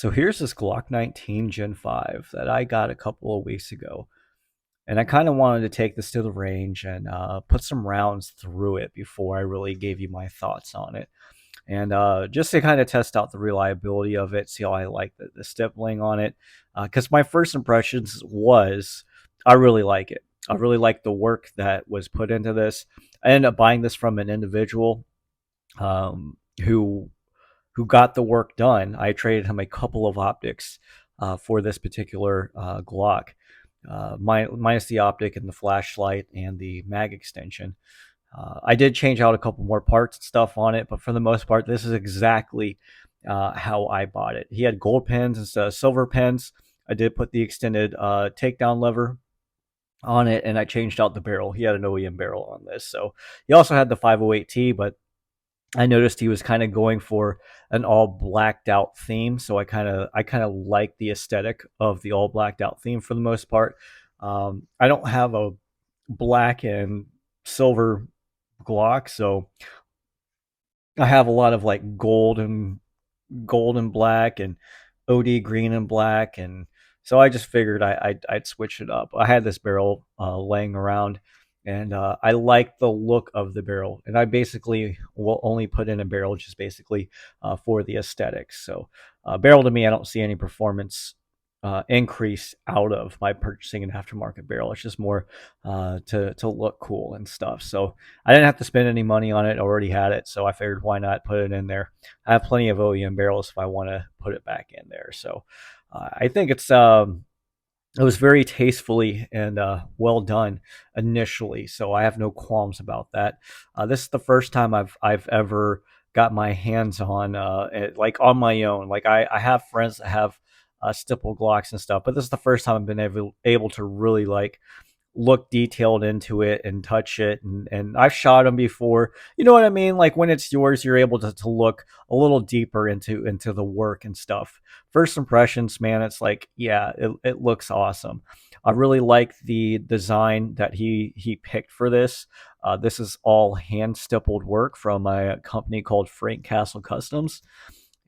So here's this Glock 19 Gen 5 that I got a couple of weeks ago. And I kind of wanted to take this to the range and put some rounds through it before I really gave you my thoughts on it. And just to kind of test out the reliability of it, see how I like the stippling on it. Because my first impressions was I really like it. I really like the work that was put into this. I ended up buying this from an individual um, who who got the work done. I traded him a couple of optics for this particular Glock, minus the optic and the flashlight and the mag extension. I did change out a couple more parts and stuff on it, but for the most part, this is exactly how I bought it. He had gold pins instead of silver pins. I did put the extended takedown lever on it, and I changed out the barrel. He had an OEM barrel on this, so he also had the 508T, but I noticed he was kind of going for an all blacked out theme, so I kind of like the aesthetic of the all blacked out theme for the most part. I don't have a black and silver Glock, so I have a lot of like gold and black and OD green and black, and so I just figured I'd switch it up. I had this barrel laying around, and I like the look of the barrel, and I basically will only put in a barrel just basically for the aesthetics. So barrel to me, I don't see any performance increase out of my purchasing an aftermarket barrel. It's just more to look cool and stuff. So I didn't have to spend any money on it. I already had it, so I figured why not put it in there. I have plenty of OEM barrels if I want to put it back in there. So I think it was very tastefully and well done initially. So I have no qualms about that. This is the first time I've ever got my hands on it, like on my own. Like I have friends that have stipple Glocks and stuff, but this is the first time I've been able to really like look detailed into it and touch it, and I've shot them before. You know what I mean? Like when it's yours, you're able to look a little deeper into the work and stuff. First impressions, man, it's like, yeah, it looks awesome. I really like the design that he picked for this. This is all hand stippled work from a company called Frank Castle Customs.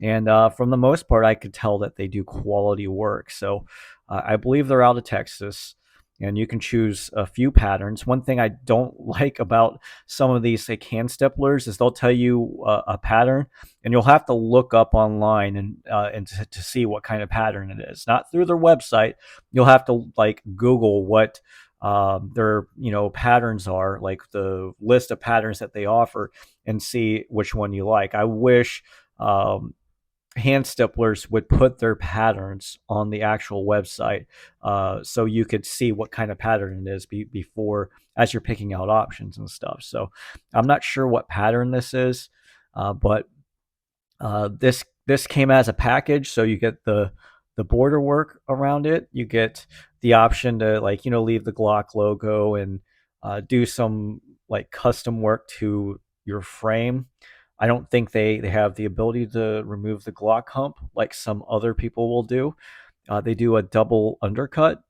And from the most part, I could tell that they do quality work. So I believe they're out of Texas, and you can choose a few patterns. One thing I don't like about some of these like hand stipplers is they'll tell you a pattern, and you'll have to look up online and to see what kind of pattern it is. Not through their website. You'll have to like Google what their patterns are, like the list of patterns that they offer, and see which one you like. I wish um, hand stipplers would put their patterns on the actual website, so you could see what kind of pattern it is before as you're picking out options and stuff. So I'm not sure what pattern this is, but this came as a package, so you get the border work around it. You get the option to like leave the Glock logo and do some like custom work to your frame. I don't think they have the ability to remove the Glock hump like some other people will do. They do a double undercut,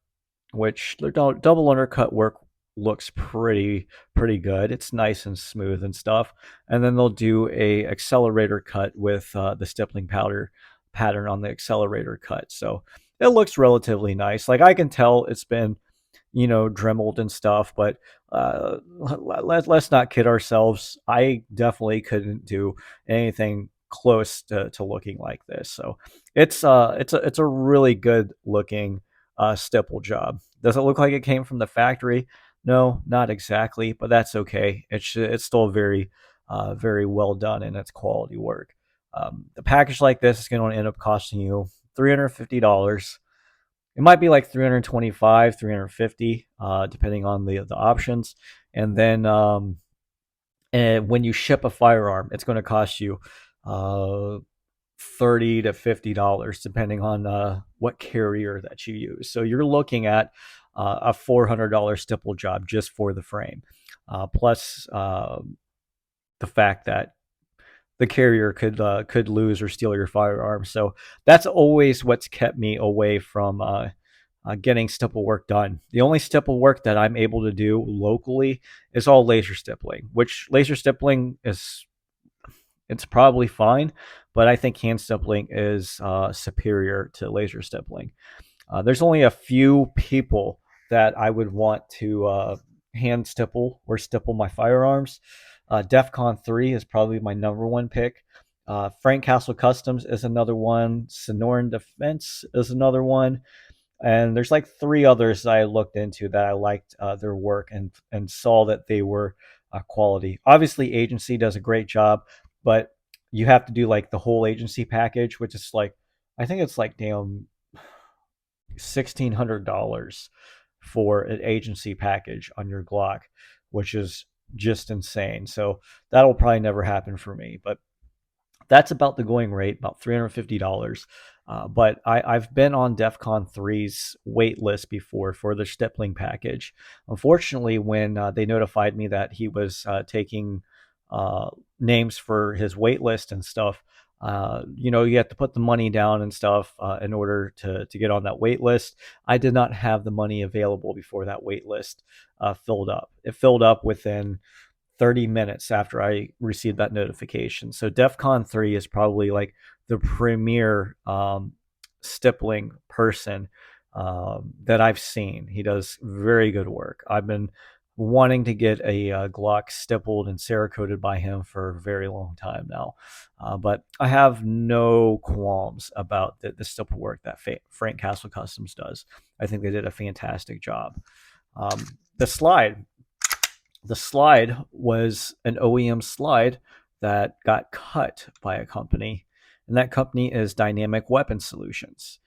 which their double undercut work looks pretty good. It's nice and smooth and stuff. And then they'll do a accelerator cut with the stippling powder pattern on the accelerator cut. So it looks relatively nice. Like I can tell it's been dremeled and stuff, but let's not kid ourselves. I definitely couldn't do anything close to looking like this. So it's a really good looking stipple job. Does it look like it came from the factory? No, not exactly, but that's okay. It's still very well done in its quality work. The package like this is going to end up costing you $350. It might be like 325, 350, depending on the options. And then and when you ship a firearm, it's going to cost you uh, $30 to $50, depending on what carrier that you use. So you're looking at a $400 stipple job just for the frame, plus the fact that the carrier could lose or steal your firearm. So that's always what's kept me away from getting stipple work done. The only stipple work that I'm able to do locally is all laser stippling, which laser stippling is it's probably fine, but I think hand stippling is superior to laser stippling. There's only a few people that I would want to hand stipple or stipple my firearms. DEFCON 3 is probably my number one pick. Frank Castle Customs is another one. Sonoran Defense is another one. And there's like three others that I looked into that I liked their work and saw that they were quality. Obviously, agency does a great job, but you have to do like the whole agency package, which is like I think it's like damn $1,600 for an agency package on your Glock, which is just insane. So that'll probably never happen for me. But that's about the going rate, about $350. But I've been on DEFCON 3's wait list before for the Stippling package. Unfortunately, when they notified me that he was taking uh, names for his wait list and stuff, you have to put the money down and stuff in order to get on that wait list. I did not have the money available before that wait list filled up. It filled up within 30 minutes after I received that notification. So DEF CON 3 is probably like the premier stippling person that I've seen. He does very good work. I've been wanting to get a Glock stippled and cerakoted by him for a very long time now. But I have no qualms about the stipple work that Frank Castle Customs does. I think they did a fantastic job. The slide the slide was an OEM slide that got cut by a company, and that company is Dynamic Weapon Solutions,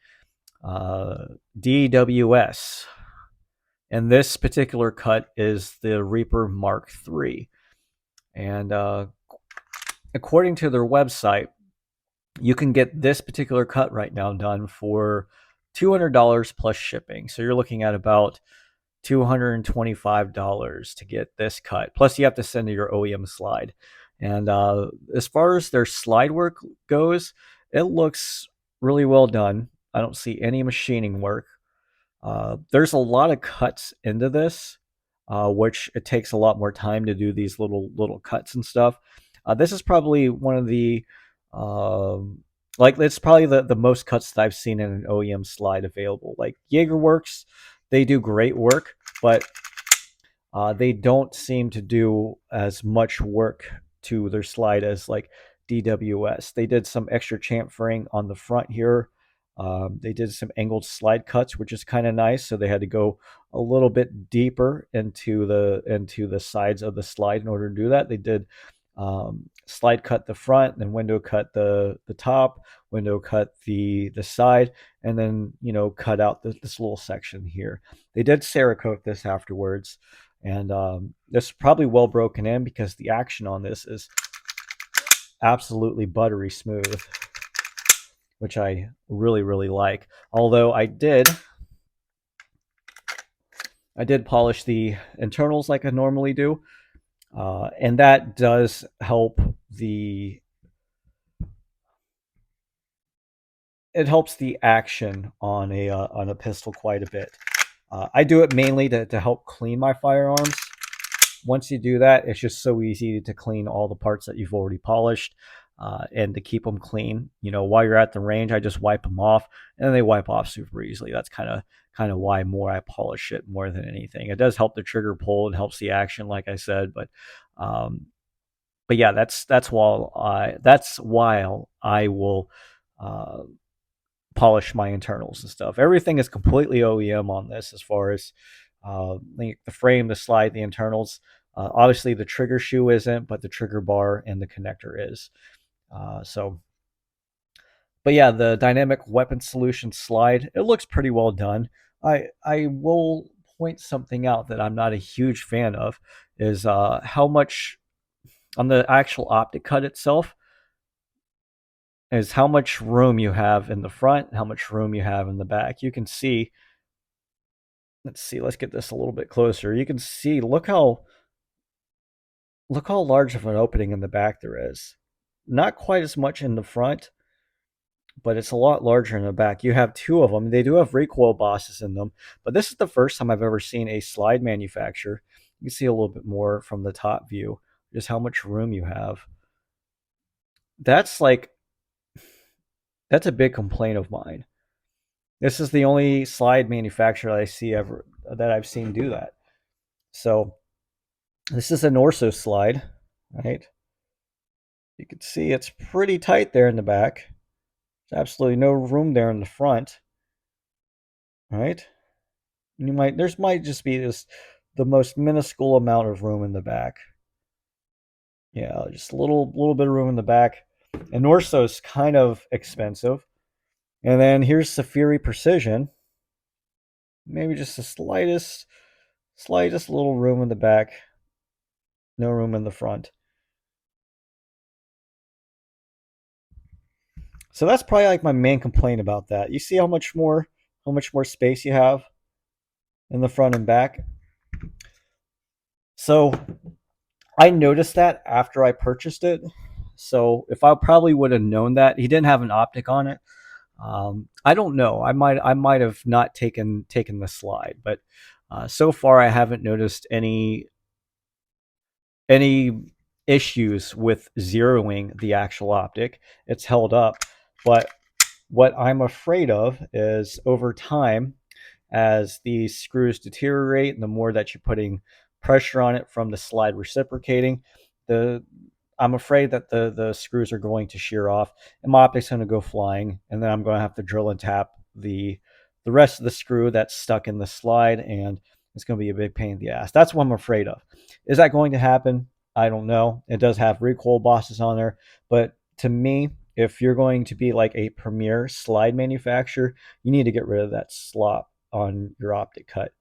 DWS. And this particular cut is the Reaper Mark III. And according to their website, you can get this particular cut right now done for $200 plus shipping. So you're looking at about $225 to get this cut. Plus, you have to send your OEM slide. And as far as their slide work goes, it looks really well done. I don't see any machining work. There's a lot of cuts into this, which it takes a lot more time to do these little cuts and stuff. This is probably one of the like it's probably the most cuts that I've seen in an OEM slide available. Like JagerWorks, they do great work, but they don't seem to do as much work to their slide as like DWS. They did some extra chamfering on the front here. They did some angled slide cuts, which is kind of nice. So they had to go a little bit deeper into the sides of the slide in order to do that. They did slide cut the front, then window cut the top, window cut the side, and then cut out this little section here. They did Cerakote this afterwards, and this is probably well broken in because the action on this is absolutely buttery smooth, which I really like. Although I did polish the internals like I normally do, and that does help it helps the action on a pistol quite a bit. I do it mainly to help clean my firearms. Once you do that, it's just so easy to clean all the parts that you've already polished, and to keep them clean. While you're at the range, I just wipe them off, and then they wipe off super easily. That's kind of why more I polish it more than anything. It does help the trigger pull and helps the action, like I said, um, but yeah, that's why I will polish my internals and stuff. Everything is completely OEM on this as far as the frame, the slide, the internals. Obviously, the trigger shoe isn't, but the trigger bar and the connector is. But yeah, the Dynamic Weapon Solution slide, it looks pretty well done. I will point something out that I'm not a huge fan of is how much on the actual optic cut itself is how much room you have in the front, how much room you have in the back. You can see, let's get this a little bit closer. You can see, look how large of an opening in the back there is. Not quite as much in the front, but it's a lot larger in the back. You have two of them. They do have recoil bosses in them, but this is the first time I've ever seen a slide manufacturer. You can see a little bit more from the top view, just how much room you have. that's like that's a big complaint of mine. This is the only slide manufacturer that I see ever that I've seen do that. So this is an Orso slide, right? You can see it's pretty tight there in the back. There's absolutely no room there in the front, right? There's might just be just the most minuscule amount of room in the back. Yeah, just a little bit of room in the back. And Orso's kind of expensive. And then here's Safiri Precision. Maybe just the slightest little room in the back. No room in the front. So that's probably like my main complaint about that. You see how much more space you have in the front and back. So I noticed that after I purchased it. So if I probably would have known that he didn't have an optic on it, I don't know. I might have not taken the slide, but so far I haven't noticed any issues with zeroing the actual optic. It's held up, but what I'm afraid of is over time, as these screws deteriorate and the more that you're putting pressure on it from the slide reciprocating, the I'm afraid that the screws are going to shear off and my optic's going to go flying, and then I'm going to have to drill and tap the rest of the screw that's stuck in the slide, and it's going to be a big pain in the ass. That's what I'm afraid of. Is that going to happen? I don't know. It does have recoil bosses on there, but to me, if you're going to be like a premier slide manufacturer, you need to get rid of that slop on your optic cut,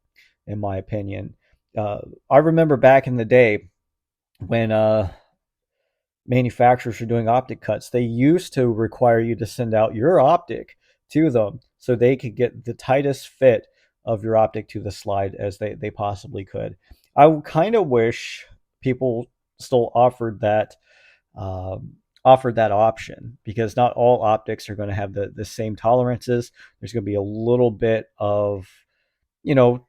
in my opinion. I remember back in the day when manufacturers were doing optic cuts, they used to require you to send out your optic to them so they could get the tightest fit of your optic to the slide as they possibly could. I kind of wish people still offered that option, because not all optics are going to have the same tolerances. There's going to be a little bit of, you know,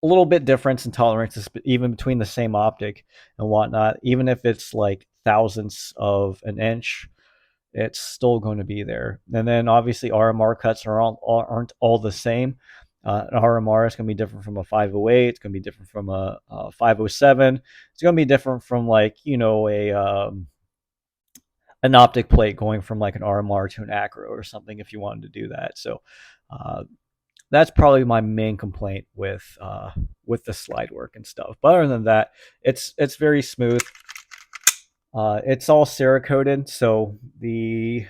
a little bit difference in tolerances even between the same optic and whatnot. Even if it's like thousandths of an inch, it's still going to be there. And then obviously RMR cuts aren't all the same. An RMR is going to be different from a 508. It's going to be different from a 507. It's going to be different from like, a an optic plate going from like an RMR to an acro or something if you wanted to do that. So uh, that's probably my main complaint with the slide work and stuff. But other than that, it's very smooth. It's all Cerakoted, so the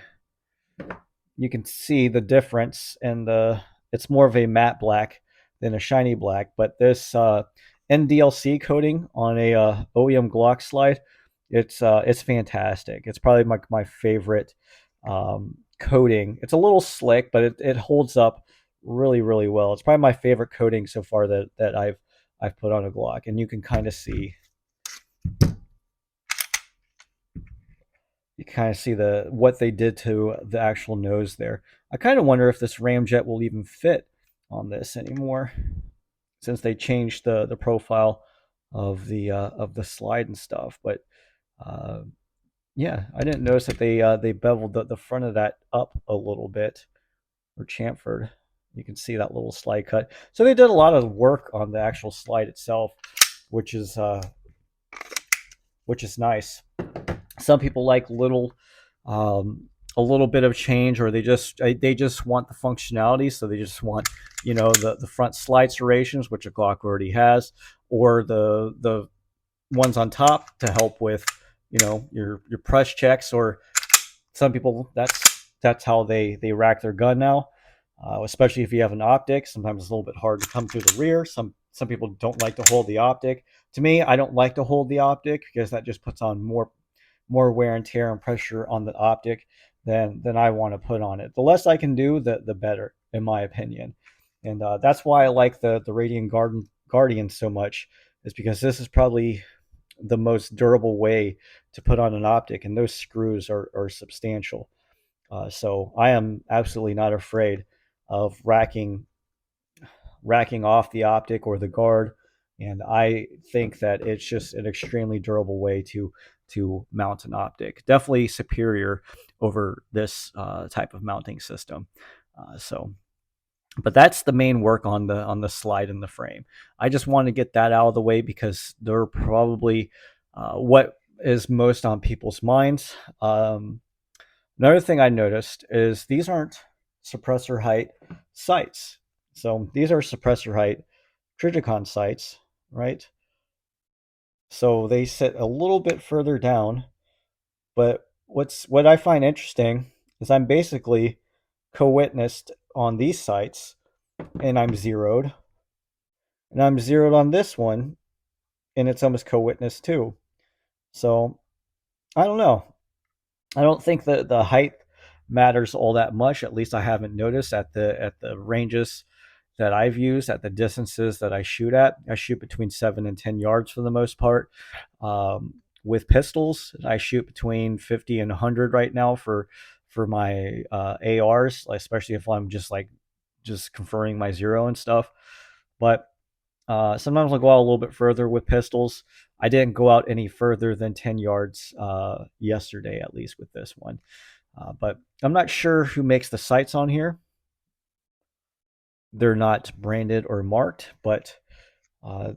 you can see the difference, and it's more of a matte black than a shiny black. But this NDLC coating on a OEM Glock slide, it's fantastic. It's probably my favorite coating. It's a little slick, but it holds up really well. It's probably my favorite coating so far that I've put on a Glock, and you can kind of see the what they did to the actual nose there. I kind of wonder if this ramjet will even fit on this anymore, since they changed the profile of the slide and stuff. But uh, yeah, I didn't notice that they beveled the front of that up a little bit, or chamfered. You can see that little slide cut. So they did a lot of work on the actual slide itself, which is nice. Some people like a little bit of change, or they just want the functionality, so they just want the front slide serrations, which a Glock already has, or the ones on top to help with your press checks. Or some people, that's how they rack their gun now, especially if you have an optic. Sometimes it's a little bit hard to come through the rear. Some people don't like to hold the optic. To me, I don't like to hold the optic, because that just puts on more wear and tear and pressure on the optic than I want to put on it. The less I can do, the better, in my opinion. And that's why I like the Radiant Guardian so much, is because this is probably the most durable way to put on an optic, and those screws are substantial. So I am absolutely not afraid of racking off the optic or the guard, and I think that it's just an extremely durable way to mount an optic. Definitely superior over this type of mounting system. But that's the main work on the slide and the frame. I just want to get that out of the way because they're probably what is most on people's minds. Another thing I noticed is these aren't suppressor height sights. So these are suppressor height Trijicon sights, right? So they sit a little bit further down. But what I find interesting is I'm basically co-witnessed on these sights, and I'm zeroed, and I'm zeroed on this one, and it's almost co-witnessed too. So I don't know. I don't think that the height matters all that much. At least I haven't noticed at the ranges that I've used, at the distances that I shoot at. I shoot between 7 and 10 yards for the most part. With pistols, I shoot between 50 and 100 right now for my ARs, especially if I'm just conferring my zero and stuff. But sometimes I'll go out a little bit further with pistols. I didn't go out any further than 10 yards yesterday, at least with this one. But I'm not sure who makes the sights on here. They're not branded or marked, but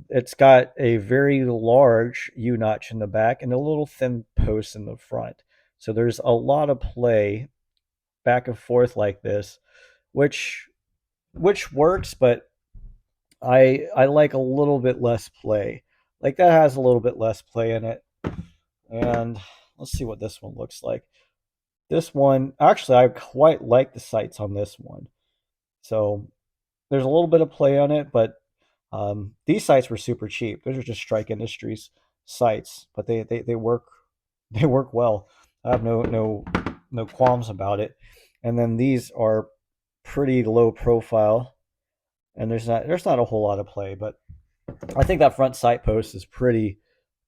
it's got a very large U-notch in the back and a little thin post in the front. So there's a lot of play back and forth like this, which works, but I like a little bit less play. Like that has a little bit less play in it. And let's see what this one looks like. This one, actually, I quite like the sights on this one. So there's a little bit of play on it, but these sights were super cheap. Those are just Strike Industries sights, but they work they work well. I have no qualms about it. And then these are pretty low profile, and there's not a whole lot of play, but I think that front sight post is pretty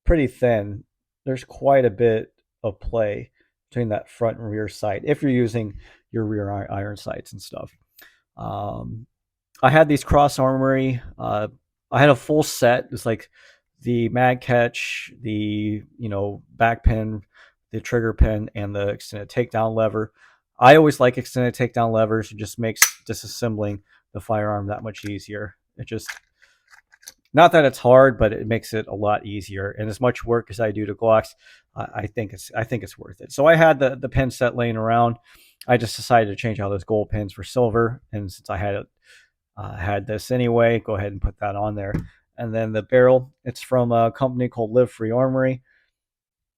thin. There's quite a bit of play between that front and rear sight if you're using your rear iron sights and stuff. Um, I had these cross armory. I had a full set. It's like the mag catch, the back pin, the trigger pin, and the extended takedown lever. I always like extended takedown levers. It just makes disassembling the firearm that much easier. It just not that it's hard, but it makes it a lot easier. And as much work as I do to Glocks, I think it's worth it. So I had the pin set laying around. I just decided to change out those gold pins for silver, and since I had this anyway, go ahead and put that on there. And then the barrel, it's from a company called Live Free Armory,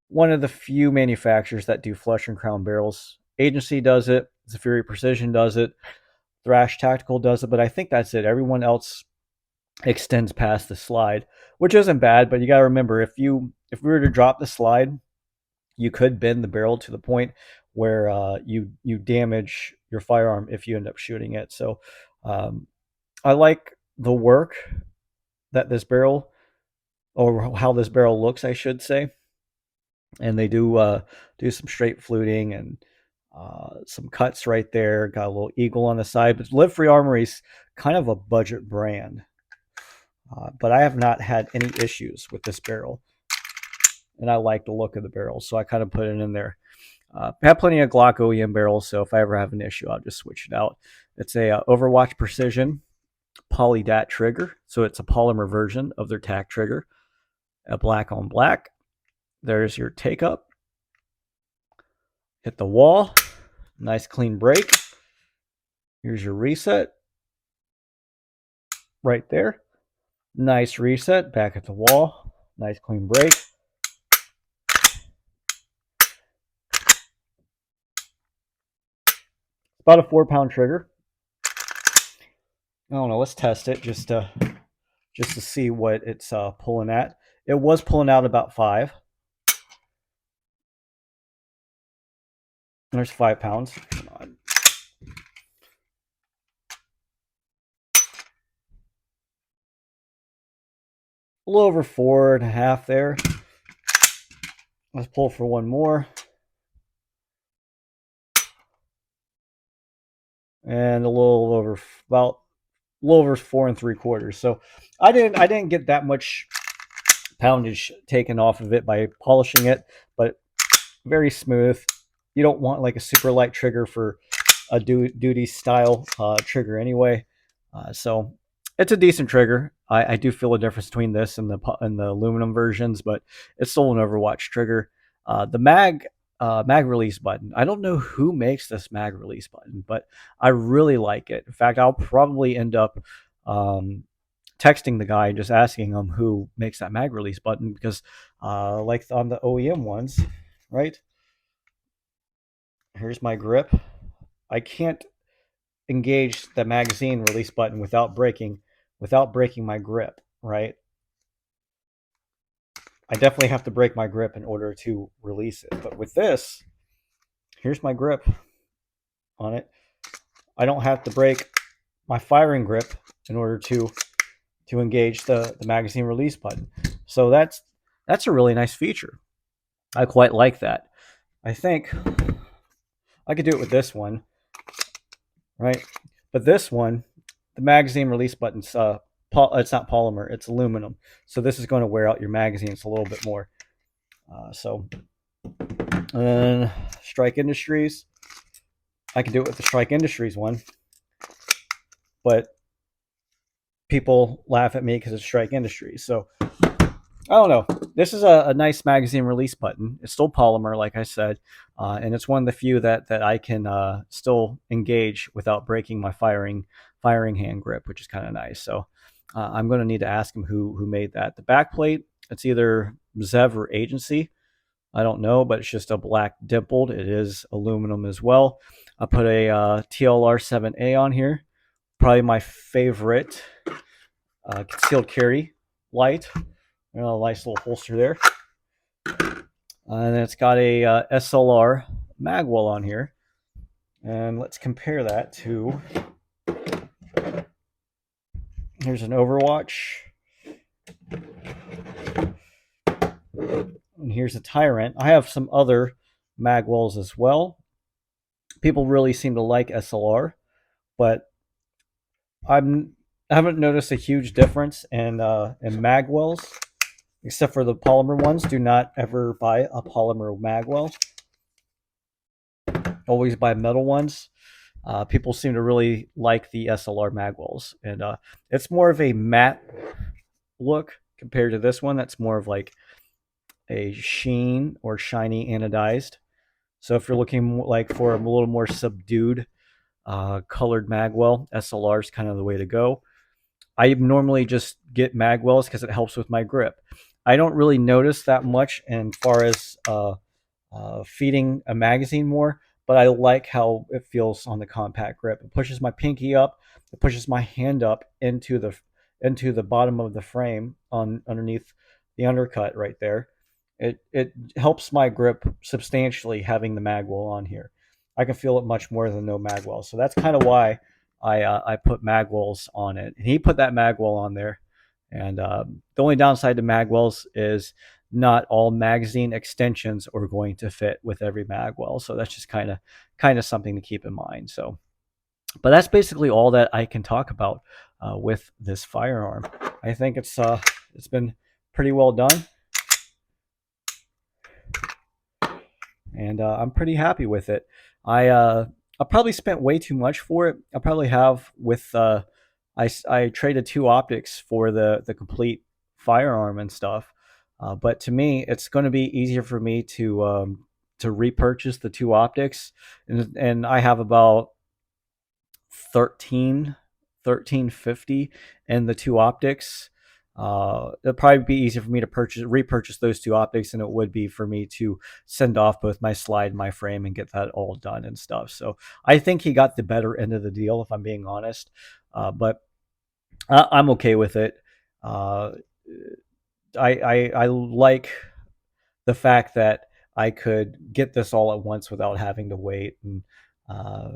one of the few manufacturers that do flush and crown barrels. Agency does it, Zafiri Precision does it, Thrash Tactical does it, but I think that's it. Everyone else extends past the slide, which isn't bad, but you got to remember if we were to drop the slide, you could bend the barrel to the point where you damage your firearm if you end up shooting it. So I like the work that this barrel, or how this barrel looks, I should say, and they do some straight fluting and some cuts right there. Got a little eagle on the side, but Live Free Armory's kind of a budget brand. But I have not had any issues with this barrel, and I like the look of the barrel, so I kind of put it in there. I have plenty of Glock OEM barrels, so if I ever have an issue, I'll just switch it out. It's a Overwatch Precision polydat trigger, so it's a polymer version of their tack trigger. A black on black. There's your take up. Hit the wall. Nice clean break. Here's your reset. Right there. Nice reset. Back at the wall. Nice clean break. About a 4-pound trigger. I don't know. Let's test it just to see what it's pulling at. It was pulling out about 5. There's 5 pounds. Come on. A little over 4.5 there. Let's pull for one more. And a little over 4 3/4. So I didn't get that much poundage taken off of it by polishing it, but very smooth. You don't want like a super light trigger for a duty style trigger anyway. So it's a decent trigger. I do feel a difference between this and the aluminum versions, but it's still an Overwatch trigger. The mag release button. I don't know who makes this mag release button, but I really like it. In fact, I'll probably end up texting the guy and just asking him who makes that mag release button because, like on the OEM ones, right? Here's my grip. I can't engage the magazine release button without breaking my grip, right? I definitely have to break my grip in order to release it. But with this, here's my grip on it. I don't have to break my firing grip in order to engage the magazine release button. So that's a really nice feature. I quite like that. I think I could do it with this one, right? But this one, the magazine release button's it's not polymer, it's aluminum. So this is going to wear out your magazines a little bit more. And then Strike Industries, I can do it with the Strike Industries one, but people laugh at me because it's Strike Industries. So I don't know. This is a nice magazine release button. It's still polymer, like I said, and it's one of the few that I can still engage without breaking my firing hand grip, which is kind of nice. So I'm going to need to ask him who made that. The backplate, it's either Zev or Agency. I don't know, but it's just a black dimpled. It is aluminum as well. I put a TLR 7A on here. Probably my favorite concealed carry light. Nice little holster there. And then it's got a SLR Magwell on here. And let's compare that to, here's an Overwatch. And here's a Tyrant. I have some other Magwells as well. People really seem to like SLR, but I haven't noticed a huge difference in Magwells, except for the polymer ones. Do not ever buy a polymer Magwell. Always buy metal ones. People seem to really like the SLR Magwells, and it's more of a matte look compared to this one. That's more of like a sheen or shiny anodized. So if you're looking like for a little more subdued colored Magwell, SLR is kind of the way to go. I normally just get Magwells because it helps with my grip. I don't really notice that much as far as feeding a magazine more, but I like how it feels on the compact grip. It pushes my pinky up, it pushes my hand up into the bottom of the frame on underneath the undercut right there. It helps my grip substantially having the Magwell on here. I can feel it much more than no Magwell. So that's kind of why I put Magwells on it. And he put that Magwell on there. And the only downside to Magwells is not all magazine extensions are going to fit with every Magwell. So that's just kind of something to keep in mind. So, but that's basically all that I can talk about with this firearm. I think it's been pretty well done, and I'm pretty happy with it. I probably spent way too much for it. I probably have with I traded two optics for the complete firearm and stuff. But to me, it's going to be easier for me to repurchase the two optics, and I have about 1350 and the two optics. It'll probably be easier for me to repurchase those two optics than it would be for me to send off both my slide and my frame and get that all done and stuff. So I think he got the better end of the deal, if I'm being honest. But I'm okay with it. Uh, I like the fact that I could get this all at once without having to wait. And uh,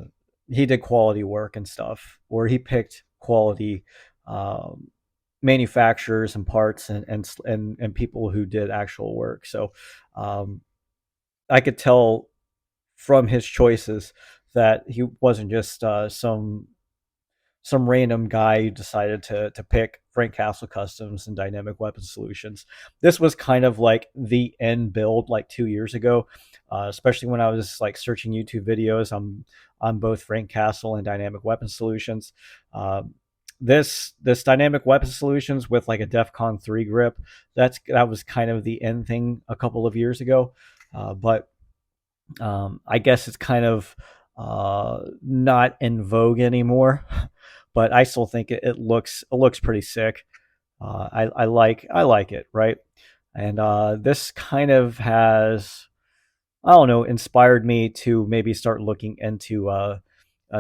he did quality work and stuff, or he picked quality manufacturers and parts and people who did actual work. So um, I could tell from his choices that he wasn't just some some random guy who decided to pick Frank Castle Customs and Dynamic Weapon Solutions. This was kind of like the end build like 2 years ago, especially when I was like searching YouTube videos on both Frank Castle and Dynamic Weapon Solutions. Um, this Dynamic Weapon Solutions with like a DEFCON 3 grip, that was kind of the end thing a couple of years ago, but I guess it's kind of not in vogue anymore, but I still think it looks pretty sick. I like it, right? And this kind of has, I don't know, inspired me to maybe start looking into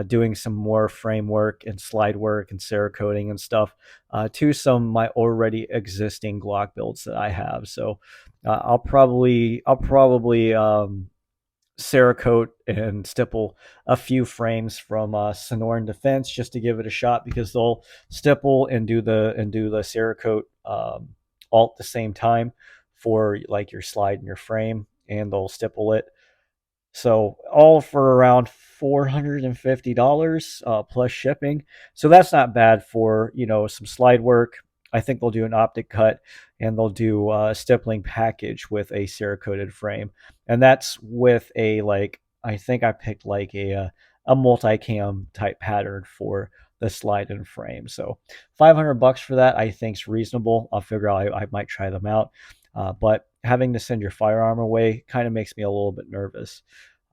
doing some more framework and slide work and Cerakoting and stuff to some of my already existing Glock builds that I have. So I'll probably Cerakote and stipple a few frames from Sonoran Defense just to give it a shot, because they'll stipple and do the Cerakote all at the same time for like your slide and your frame, and they'll stipple it. So all for around $450 plus shipping. So that's not bad for some slide work. I think they'll do an optic cut, and they'll do a stippling package with a Cerakoted frame, and that's with a like, I think I picked like a multicam type pattern for the slide and frame. So $500 for that I think is reasonable. I'll figure out I might try them out, but having to send your firearm away kind of makes me a little bit nervous.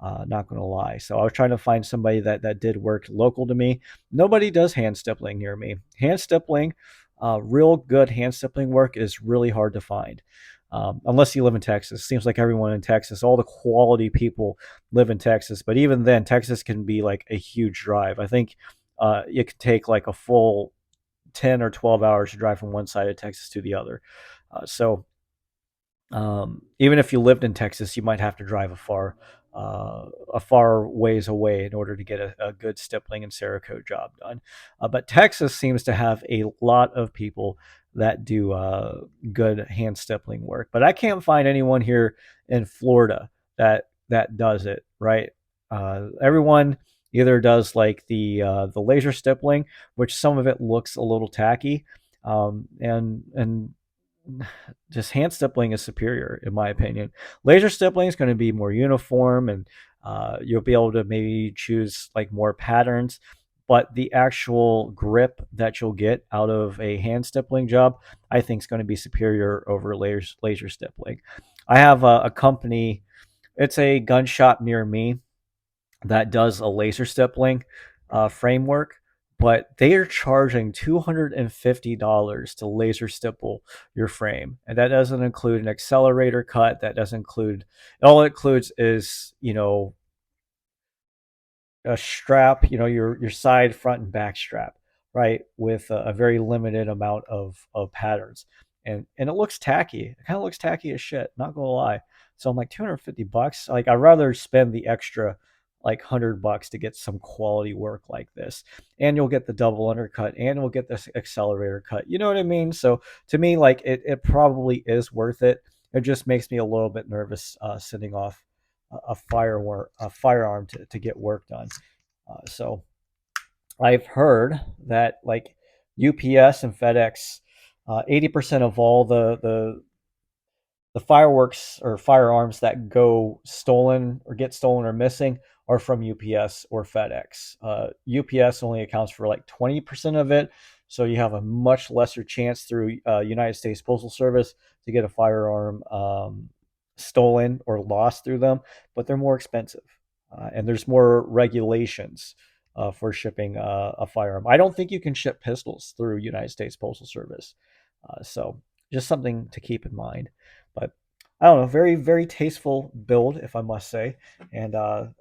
Not gonna lie. So I was trying to find somebody that did work local to me. Nobody does hand stippling near me. Hand stippling, real good hand stippling work is really hard to find. Unless you live in Texas. Seems like everyone in Texas, all the quality people live in Texas. But even then, Texas can be like a huge drive. I think it could take like a full 10 or 12 hours to drive from one side of Texas to the other. So even if you lived in Texas, you might have to drive a far ways away in order to get a good stippling and Cerakote job done. But Texas seems to have a lot of people that do good hand stippling work. But I can't find anyone here in Florida that does it right. Everyone either does like the laser stippling, which some of it looks a little tacky, and just hand stippling is superior in my opinion. Laser stippling is going to be more uniform, and you'll be able to maybe choose like more patterns, but the actual grip that you'll get out of a hand stippling job I think is going to be superior over laser stippling. I have a company, it's a gun shop near me that does a laser stippling framework, but they are charging $250 to laser stipple your frame, and that doesn't include an accelerator cut. That doesn't include, all it includes is a strap, your side, front, and back strap, right, with a very limited amount of patterns, and it looks tacky. It kind of looks tacky as shit. Not gonna lie. So I'm like $250. Like I'd rather spend the extra like $100 to get some quality work like this, and you'll get the double undercut, and we'll get this accelerator cut. You know what I mean? So to me, like it probably is worth it. It just makes me a little bit nervous sending off a firearm to get work done. So I've heard that like UPS and FedEx, 80% of all the fireworks or firearms that go stolen or get stolen or missing are from UPS or FedEx. UPS only accounts for like 20% of it, so you have a much lesser chance through United States Postal Service to get a firearm stolen or lost through them, but they're more expensive, and there's more regulations for shipping a firearm. I don't think you can ship pistols through United States Postal Service, so just something to keep in mind. But I don't know, very very tasteful build, if I must say, and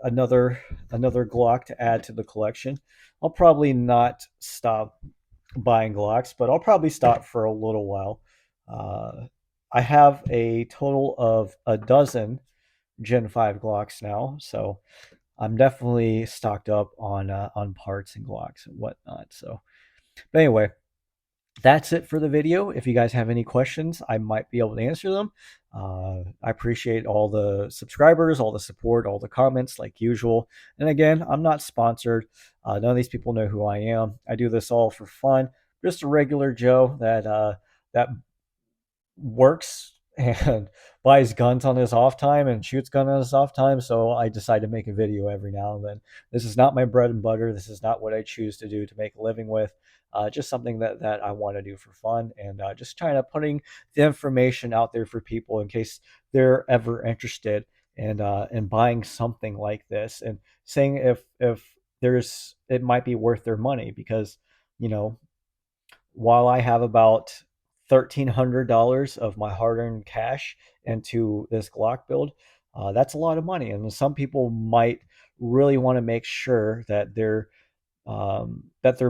another Glock to add to the collection. I'll probably not stop buying Glocks, but I'll probably stop for a little while. Uh, I have a total of a dozen Gen 5 Glocks now, so I'm definitely stocked up on parts and Glocks and whatnot. So, but anyway, that's it for the video. If you guys have any questions, I might be able to answer them. I appreciate all the subscribers, all the support, all the comments, like usual. And again, I'm not sponsored. None of these people know who I am. I do this all for fun. Just a regular Joe that works and buys guns on his off time and shoots gun on his off time. So I decide to make a video every now and then. This is not my bread and butter. This is not what I choose to do to make a living with. Just something that I want to do for fun, and just trying to putting the information out there for people in case they're ever interested in buying something like this, and saying if there's it might be worth their money, because you know while I have about $1,300 of my hard-earned cash into this Glock build, that's a lot of money, and some people might really want to make sure that their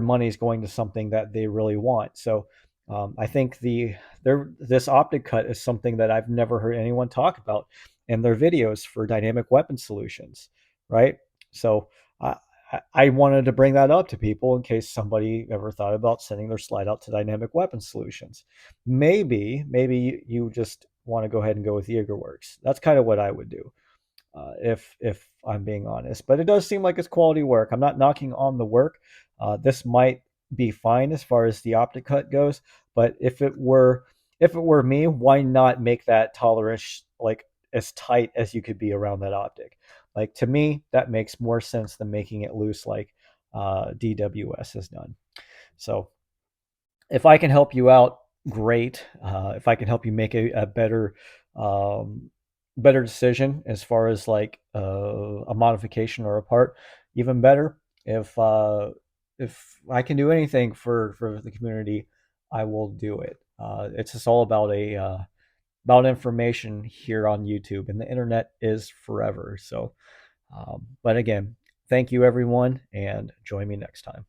money is going to something that they really want. So I think this optic cut is something that I've never heard anyone talk about in their videos for dynamic weapon solutions, right? So I, I wanted to bring that up to people in case somebody ever thought about sending their slide out to dynamic weapon solutions. Maybe you just want to go ahead and go with Jaegerworks. That's kind of what I would do, if I'm being honest. But it does seem like it's quality work. I'm not knocking on the work. This might be fine as far as the optic cut goes, but if it were me, why not make that tolerance like as tight as you could be around that optic? Like, to me, that makes more sense than making it loose like DWS has done. So if I can help you out, great. If I can help you make a um, better decision as far as like a modification or a part, even better. If I can do anything for the community, I will do it. It's just all about information here on YouTube, and the internet is forever. So, but again, thank you everyone, and join me next time.